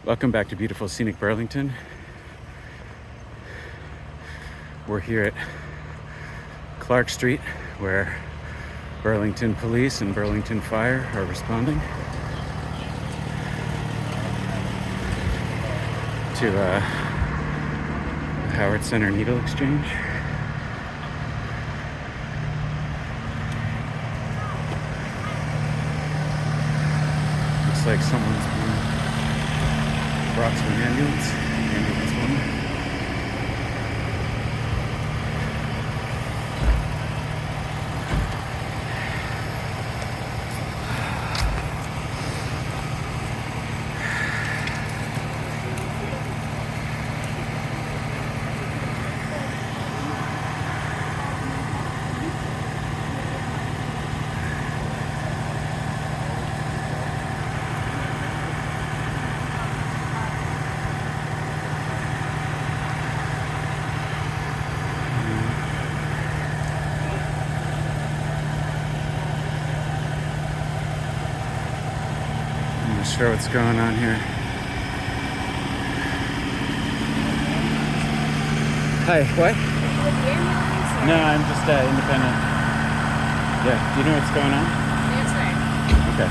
Welcome back to beautiful scenic Burlington. We're here at Clark Street where Burlington Police and Burlington Fire are responding to the Howard Center needle exchange. Looks like someone's been brought to an ambulance. Ambulance woman. I'm not sure what's going on here. Hi, what? No, I'm just independent. Yeah, do you know what's going on? Okay.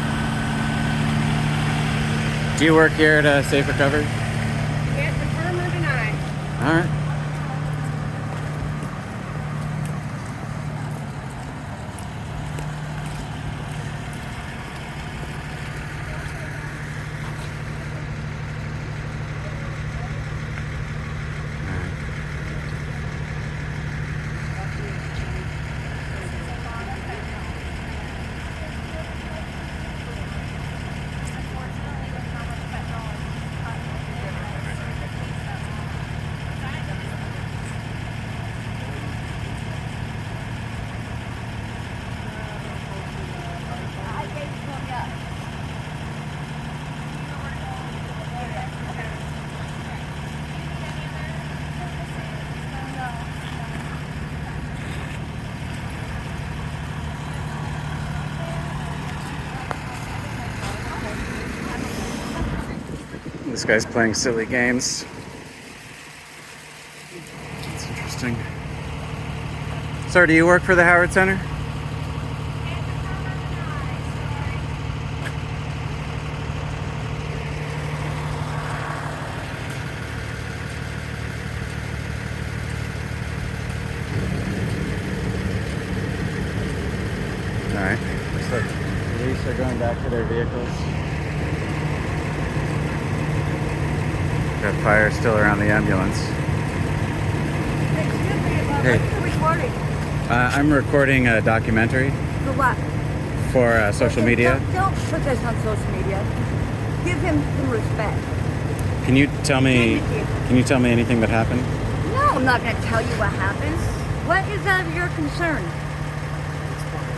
Do you work here at Safe Recovery? Can't confirm or deny. All right. This guy's playing silly games. That's interesting. Sir, do you work for the Howard Center? All right. Looks like police are going back to their vehicles. Got fire still around the ambulance. Excuse me, Hey. what are you recording? I'm recording a documentary For what? for social media. Don't put this on social media. Give him some respect. Can you tell me? Can you tell me anything that happened? No, I'm not going to tell you what happened. What is that of your concern?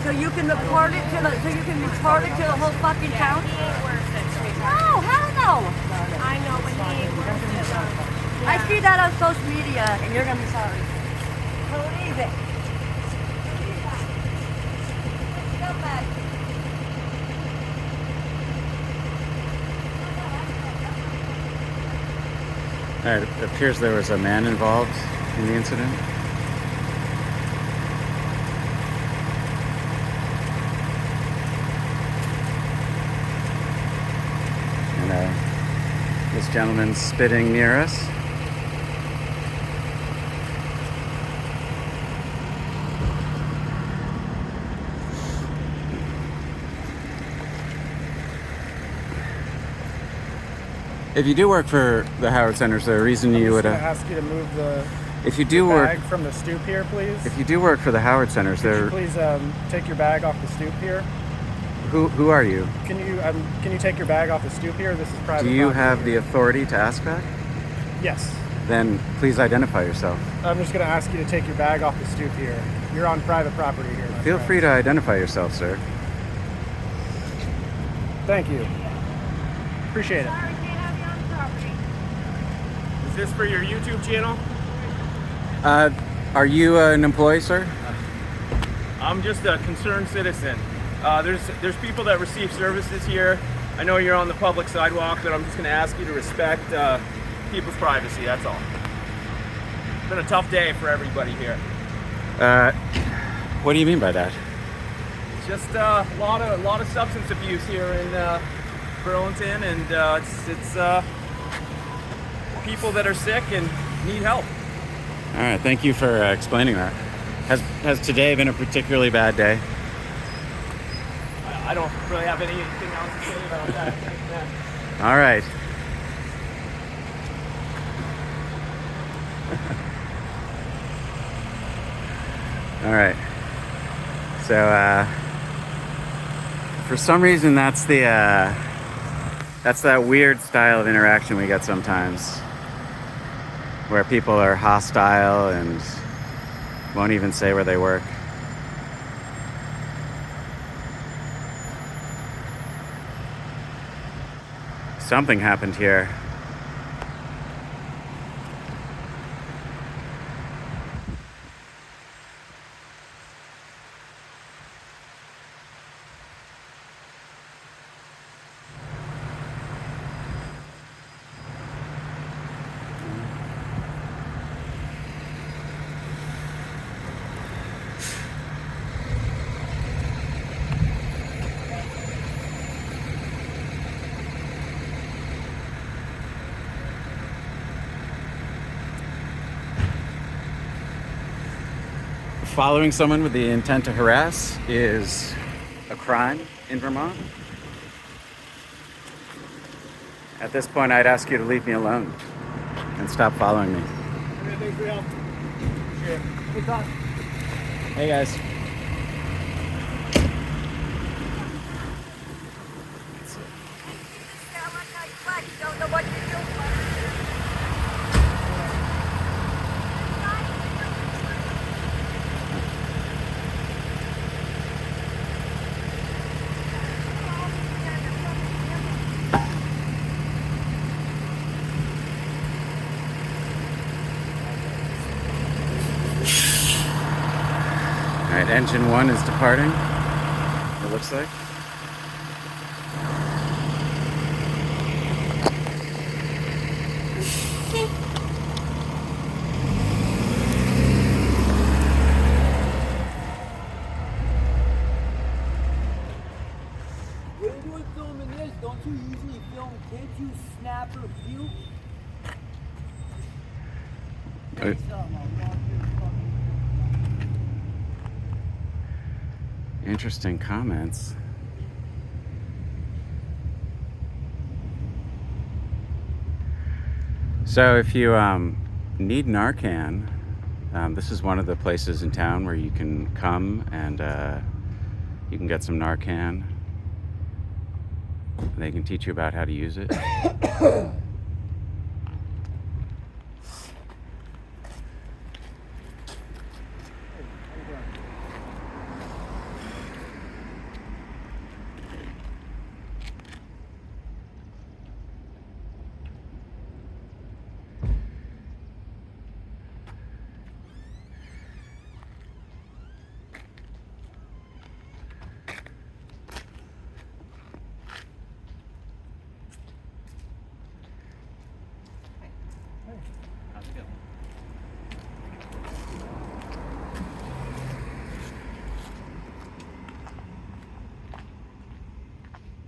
So you can report it to the whole fucking town? No, hell no. I know when he works at I see that on social media, and you're gonna be sorry. Believe it. Come back. All right, it appears there was a man involved in the incident. And this gentleman's spitting near us. If you do work for the Howard Center, is there a reason you would ask you to move the if you do work bag from the stoop here, please? if you do work for the Howard Center, is Could you there please take your bag off the stoop here? who are you? Can you take your bag off the stoop here? This is private. Do you property have the here. authority to ask that? Yes. Then please identify yourself. I'm just going to ask you to take your bag off the stoop here. You're on private property here. my Feel friend. free to identify yourself, sir. Thank you. Appreciate it. Sorry, can't have you on the property. Is this for your YouTube channel? Are you an employee, sir? I'm just a concerned citizen. There's people that receive services here I know you're on the public sidewalk, but I'm just gonna ask you to respect people's privacy, that's all. It's been a tough day for everybody here. What do you mean by that? It's just a lot of substance abuse here in Burlington, and it's people that are sick and need help. All right, thank you for explaining that. Has today been a particularly bad day? I don't really have anything else to say about that. Yeah. All right. All right. So, for some reason, that's that weird style of interaction we get sometimes, where people are hostile and won't even say where they work. Something happened here. Following someone with the intent to harass is a crime in Vermont. At this point, I'd ask you to leave me alone and stop following me. Thanks for your help. Sure. Good talk. Hey guys. Don't know what to do. All right, engine 1 is departing, it looks like. What are you doing filming this? Don't you usually film kids, you snapper puke? Interesting comments. So if you need Narcan, this is one of the places in town where you can come and you can get some Narcan. They can teach you about how to use it.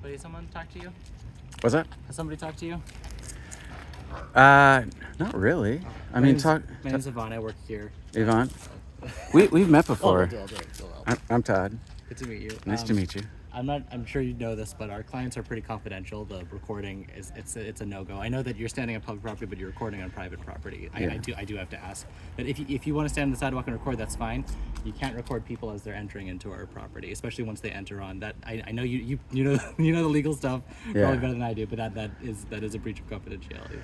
Did someone talk to you? What's that? Has somebody talked to you? Not really. I mean, My name's Yvonne. I work here. Yvonne? We've met before. Oh, I'm Todd. good to meet you. Nice to meet you. I'm sure you know this, but our clients are pretty confidential. The recording it's a no-go. I know that you're standing on public property, but you're recording on private property. Yeah. I do have to ask that if you want to stand on the sidewalk and record, that's fine. You can't record people as they're entering into our property, especially once they enter on that. I know you know the legal stuff Yeah. probably better than I do, but that is a breach of confidentiality.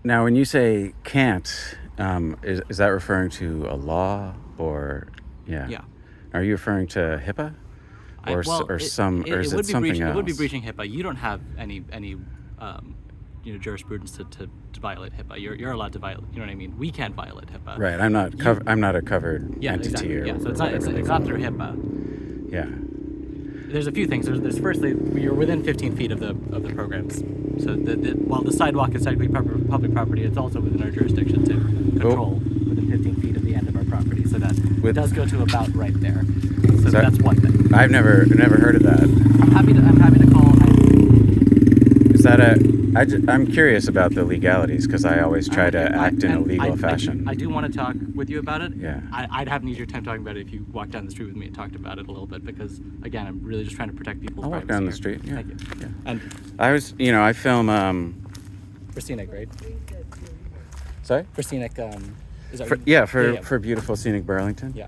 Now, when you say can't, is that referring to a law or yeah? Yeah. Are you referring to HIPAA? Or is it something else? It would be breaching HIPAA. You don't have any jurisprudence to violate HIPAA. You're allowed to violate. You know what I mean? We can't violate HIPAA. Right. I'm not a covered entity. Yeah, or exactly. Yeah, so it's whatever not they through call it. HIPAA. Yeah. there's a few things. There's firstly, you're within 15 feet of the programs. So while the sidewalk is technically public property, it's also within our jurisdiction to control within 15 feet of the end of our property. So that it does go to about right there. So that's one thing. I've never heard of that. I'm happy to call. Is that I'm curious about the legalities because I always try to act in a legal fashion. I do want to talk with you about it. Yeah. I'd have an easier time talking about it if you walked down the street with me and talked about it a little bit because, again, I'm really just trying to protect people's privacy. I'll walk down the here. street. Yeah. Thank you. Yeah. And I film. for scenic, right? Sorry. For scenic, is that For beautiful scenic Burlington. Yeah.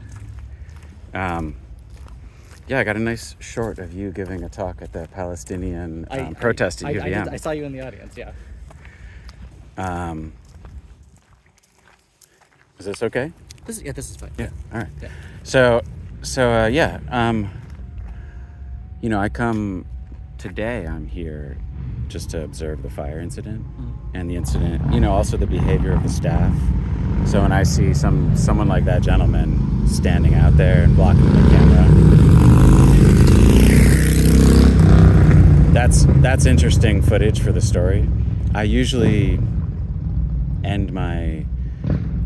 Yeah, I got a nice short of you giving a talk at the Palestinian protest at UVM. I saw you in the audience. Yeah. Is this okay? This is fine. Yeah. All right. Yeah. So I come today. I'm here just to observe the fire incident and the incident. Also the behavior of the staff. So when I see someone like that gentleman standing out there and blocking the camera, that's interesting footage for the story. I usually end my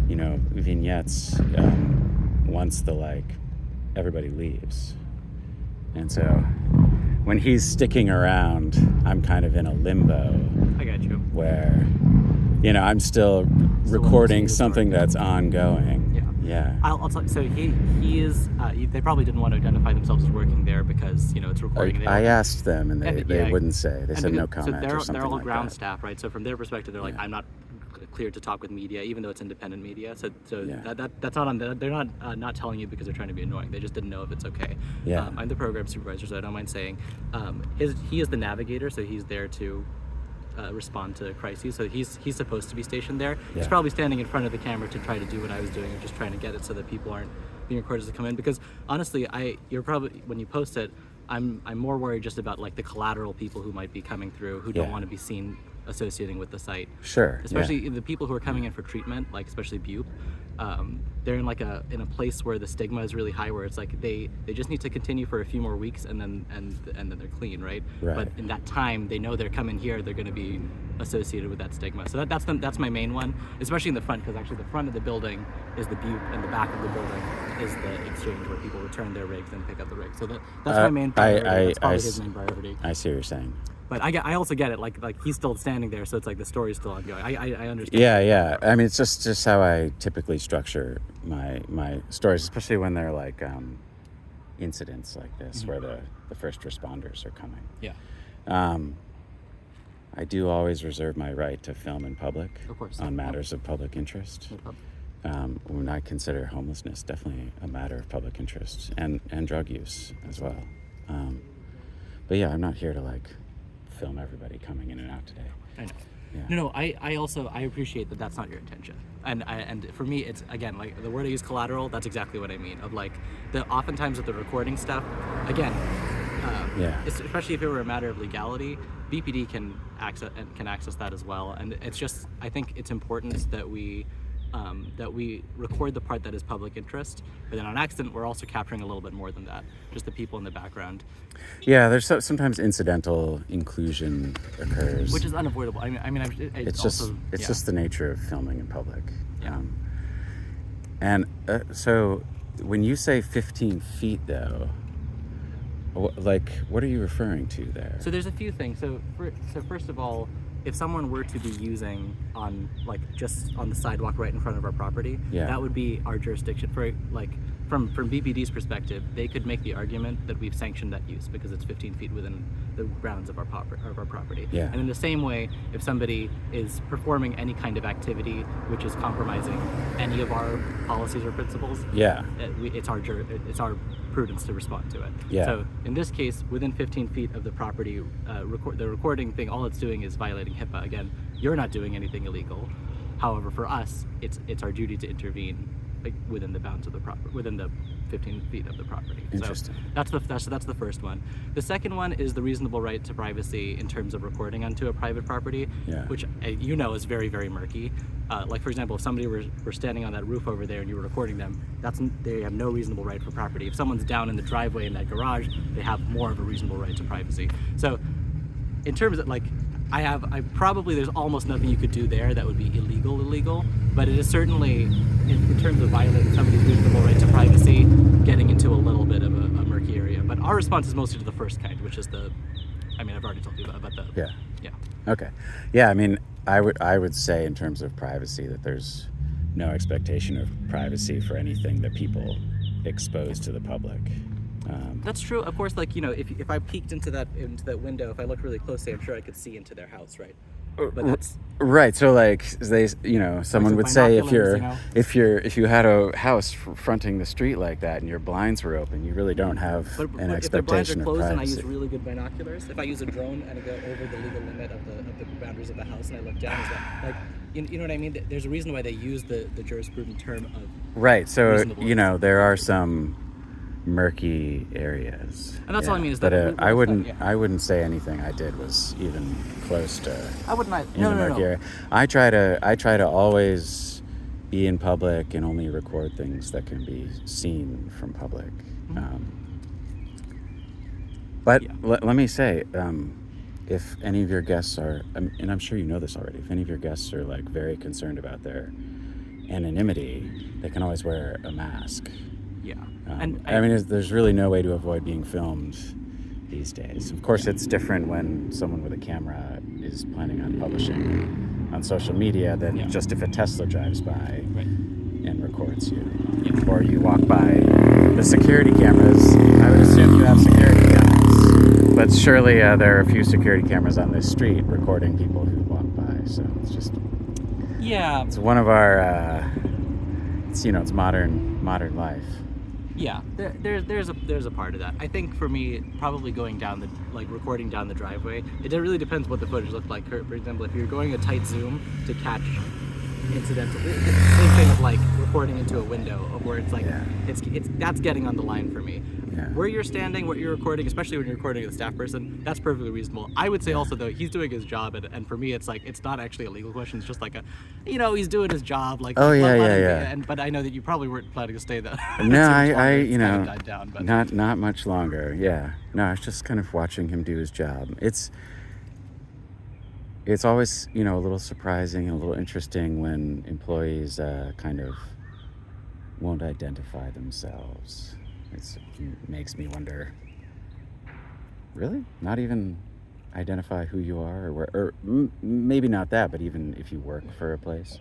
vignettes once everybody leaves, and so when he's sticking around, I'm kind of in a limbo. I got you. Where I'm still recording something that's ongoing. Yeah. I'll tell you. So he is. They probably didn't want to identify themselves as working there because it's recording. I asked them, and they wouldn't say. They said no comment. So they're all ground staff, right? So from their perspective, they're like, I'm not cleared to talk with media, even though it's independent media. So that's not on. They're not telling you because they're trying to be annoying. They just didn't know if it's okay. Yeah. I'm the program supervisor, so I don't mind saying. He is the navigator, so he's there to respond to crises. So he's supposed to be stationed there. Yeah. He's probably standing in front of the camera to try to do what I was doing, of just trying to get it so that people aren't being recorded as they come in. Because honestly, you're probably, when you post it, I'm more worried just about the collateral people who might be coming through who don't want to be seen associating with the site. Sure. Especially the people who are coming in for treatment, especially BUP. They're in in a place where the stigma is really high, where it's they just need to continue for a few more weeks and then they're clean, right? But in that time, they know they're coming here, they're going to be associated with that stigma. So that's my main one, especially in the front, because actually the front of the building is the BUP and the back of the building is the exchange where people return their rigs and pick up the rigs. So that's my main priority. That's probably his main priority. I see what you're saying. But I also get it, like he's still standing there, so it's the story's still ongoing. I understand. Yeah. I mean, it's just how I typically structure my stories, especially when they're incidents like this, where the first responders are coming. Yeah. I do always reserve my right to film in public, of course, on matters of public interest. No problem. When I consider homelessness definitely a matter of public interest, and drug use as well. But yeah, I'm not here to film everybody coming in and out today. I know. Yeah. No, I appreciate that that's not your intention. And for me, it's, again, the word I use, collateral, that's exactly what I mean. Of oftentimes with the recording stuff, again, especially if it were a matter of legality, BPD can access that as well. And it's just, I think it's important that we record the part that is public interest, but then on accident we're also capturing a little bit more than that, just the people in the background. Yeah, there's sometimes incidental inclusion occurs, which is unavoidable. It's just the nature of filming in public. Yeah. So when you say 15 feet though, what are you referring to there? So there's a few things. So first of all, if someone were to be using on just on the sidewalk right in front of our property, that would be our jurisdiction. From BPD's perspective, they could make the argument that we've sanctioned that use because it's 15 feet within the grounds of our property. Yeah. And in the same way, if somebody is performing any kind of activity which is compromising any of our policies or principles, it's our prudence to respond to it. Yeah. So in this case, within 15 feet of the property, the recording thing, all it's doing is violating HIPAA. Again, you're not doing anything illegal. However, for us, it's our duty to intervene like within the bounds of the property, within the 15 feet of the property. Interesting. So that's the first one. The second one is the reasonable right to privacy in terms of recording onto a private property, which is very, very murky. Like for example, if somebody were standing on that roof over there and you were recording them, they have no reasonable right for property. If someone's down in the driveway in that garage, they have more of a reasonable right to privacy. So in terms of like, there's almost nothing you could do there that would be illegal, but it is certainly, in terms of violating somebody's reasonable right to privacy, getting into a little bit of a murky area. But our response is mostly to the first kind, which is I've already told you about the... Yeah. Okay. Yeah, I mean, I would say in terms of privacy that there's no expectation of privacy for anything that people expose to the public. That's true. Of course, like, if I peeked into that window, if I looked really closely, I'm sure I could see into their house, right? But that's right. So like someone would say if you had a house fronting the street like that and your blinds were open, you really don't have an expectation if the blinds are closed of privacy. and I use really good binoculars, if I use a drone and I go over the legal limit of the boundaries of the house and I look down, is that like you know what I mean? There's a reason why they use the jurisprudent term of right. So there are some murky areas, and that's all I mean is but that I wouldn't say anything I did was even close to I wouldn't in the murky area. I try to always be in public and only record things that can be seen from public. But let me say, if any of your guests are, and I'm sure you know this already, if any of your guests are like very concerned about their anonymity, they can always wear a mask. Yeah. There's really no way to avoid being filmed these days. Of course, it's different when someone with a camera is planning on publishing on social media than just if a Tesla drives by and records you. Yeah. Or you walk by the security cameras. I would assume you have security cameras. But surely there are a few security cameras on this street recording people who walk by. So it's just... Yeah. It's one of our... it's modern life. Yeah, there's a part of that. I think for me, probably going down recording down the driveway, it really depends what the footage looked like. For example, if you're going a tight zoom to catch incidental, same thing of like recording into a window of where it's like it's that's getting on the line for me. Yeah. Where you're standing, what you're recording, especially when you're recording with a staff person, that's perfectly reasonable. I would say also though, he's doing his job, and for me, it's like it's not actually a legal question. It's just like he's doing his job. Like but I know that you probably weren't planning to stay there. No, I died down, but. not much longer. Yeah, no, I was just kind of watching him do his job. It's always a little surprising and a little interesting when employees kind of won't identify themselves. It makes me wonder, really? Not even identify who you are or maybe not that, but even if you work for a place?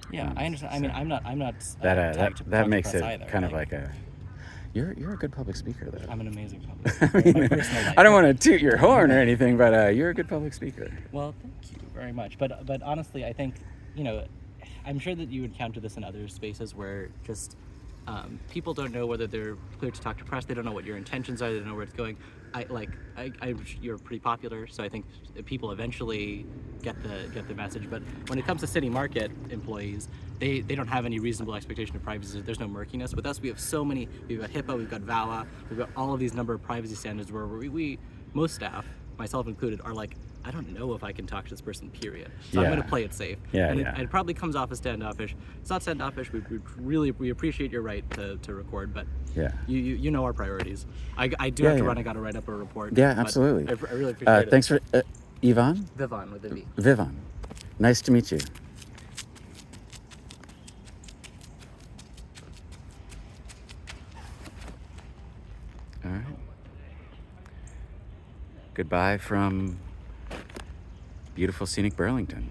Yeah, I understand. I mean, I'm not that makes it either, kind of like a... You're a good public speaker, though. I'm an amazing public speaker. I don't want to toot your horn or anything, but you're a good public speaker. Well, thank you very much. But honestly, I think, I'm sure that you encounter this in other spaces where just people don't know whether they're clear to talk to press. They don't know what your intentions are. They don't know where it's going. You're pretty popular, so I think people eventually get the message. But when it comes to city market employees, they don't have any reasonable expectation of privacy. There's no murkiness. With us, we have so many. We've got HIPAA, we've got VAWA, we've got all of these number of privacy standards where we most staff, myself included, are like, I don't know if I can talk to this person, period. So I'm going to play it safe. It probably comes off as standoffish. It's not standoffish. We appreciate your right to record, but you know our priorities. I do have to run. I got to write up a report. Yeah, absolutely. I really appreciate it. Thanks for Yvonne? Vivon with a V. Vivon. Nice to meet you. All right. Goodbye from beautiful scenic Burlington.